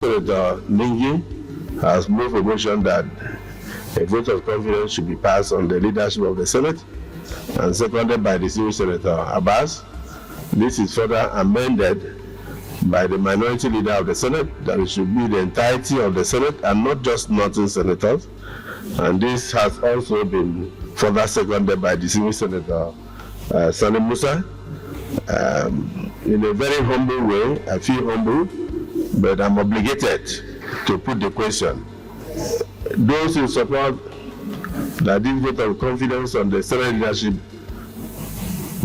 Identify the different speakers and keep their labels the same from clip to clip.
Speaker 1: Senator Ningi has moved a motion that a vote of confidence should be passed on the leadership of the Senate, and seconded by the Distinguished Senator Abbas. This is further amended by the minority leader of the Senate, that it should be the entirety of the Senate and not just Northern senators. And this has also been further seconded by the Distinguished Senator Sani Musa. In a very humble way, I feel humble, but I'm obligated to put the question. Those who support that this vote of confidence on the Senate leadership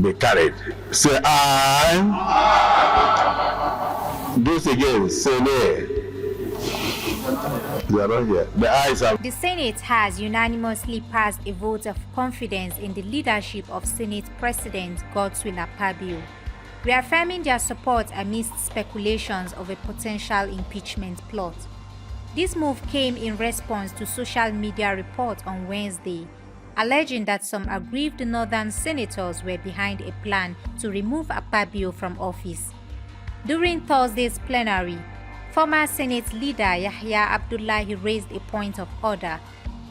Speaker 1: be carried, say aye. Those against, say nay. They are not here. The ayes have.
Speaker 2: The Senate has unanimously passed a vote of confidence in the leadership of Senate President Godswill Akpabio, reaffirming their support amidst speculations of a potential impeachment plot. This move came in response to social media reports on Wednesday, alleging that some aggrieved northern senators were behind a plan to remove Akpabio from office. During Thursday's plenary, former Senate leader Yahya Abdullahi raised a point of order,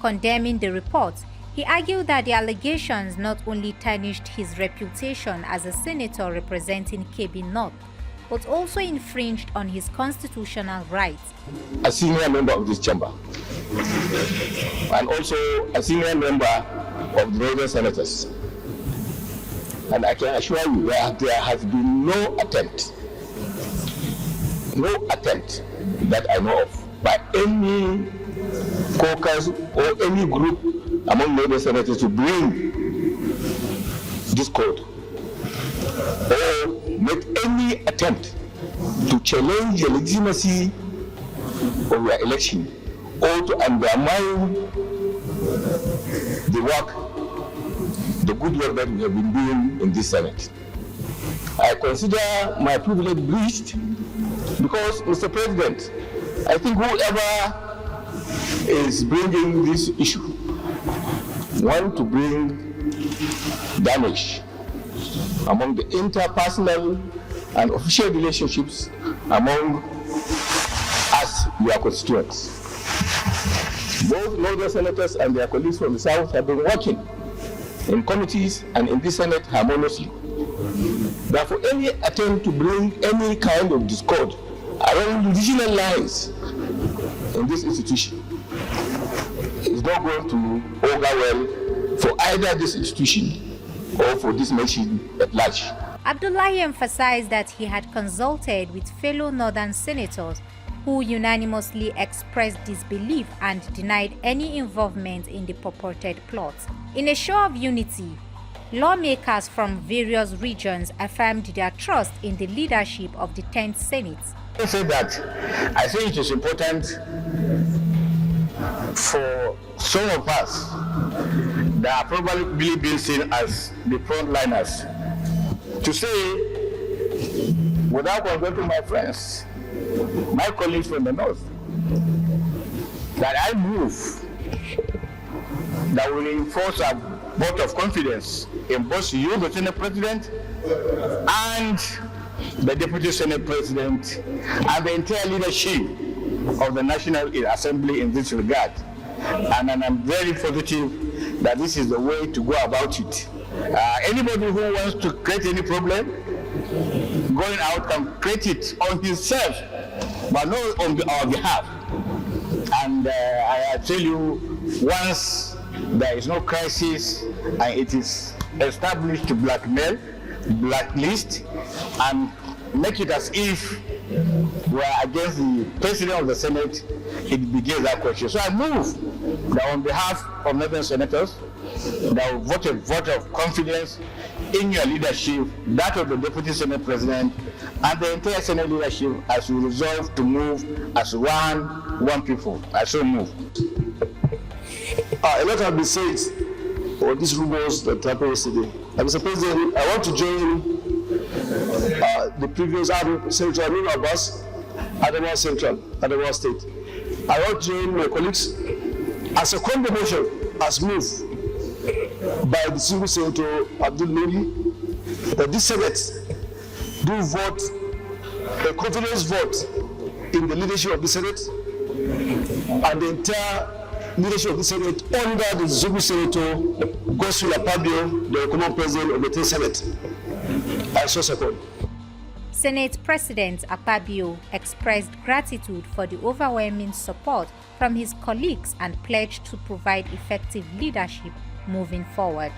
Speaker 2: condemning the reports. He argued that the allegations not only tarnished his reputation as a senator representing Kebbi North, but also infringed on his constitutional rights.
Speaker 3: A senior member of this chamber, and also a senior member of the Northern Senators. And I can assure you that there has been no attempt that I know of by any caucus or any group among Northern Senators to bring discord or make any attempt to challenge the legitimacy of your election or to undermine the good work that we have been doing in this Senate. I consider my privilege breached because, Mr. President, I think whoever is bringing this issue want to bring damage among the interpersonal and official relationships among us, your constituents. Both Northern Senators and their colleagues from the South have been working in committees and in this Senate harmoniously. Therefore, any attempt to bring any kind of discord around regional lines in this institution is not going to augur well for either this institution or for this nation at large.
Speaker 2: Abdullahi emphasized that he had consulted with fellow Northern senators who unanimously expressed disbelief and denied any involvement in the purported plot. In a show of unity, lawmakers from various regions affirmed their trust in the leadership of the 10th Senate.
Speaker 3: I say that I think it is important for some of us that are probably being seen as the frontliners to say, without consulting my friends, my colleagues from the North, that I move that will enforce a vote of confidence in both you, the Senate President, and the Deputy Senate President, and the entire leadership of the National Assembly in this regard. And I'm very positive that this is the way to go about it. Anybody who wants to create any problem, going out can create it on himself, but not on our behalf. And I tell you, once there is no crisis and it is established to blackmail, blacklist, and make it as if we are against the President of the Senate, it begins that question. So I move that on behalf of Northern Senators, that will vote a vote of confidence in your leadership, that of the Deputy Senate President, and the entire Senate leadership, as we resolve to move as one people. I so move.
Speaker 4: A lot have been said on these rumors that happened yesterday. Mr. President, I want to join the previous Senator Aminu Abbas, Adamawa Central, Adamawa State. I want to join my colleagues as a condemnation as moved by the single Senator Abdul Nuri that this Senate do vote a confidence vote in the leadership of the Senate and the entire leadership of the Senate under the Zulu Senator Godswill Akpabio, the common president of the 10th Senate. I so support.
Speaker 2: Senate President Akpabio expressed gratitude for the overwhelming support from his colleagues and pledged to provide effective leadership moving forward.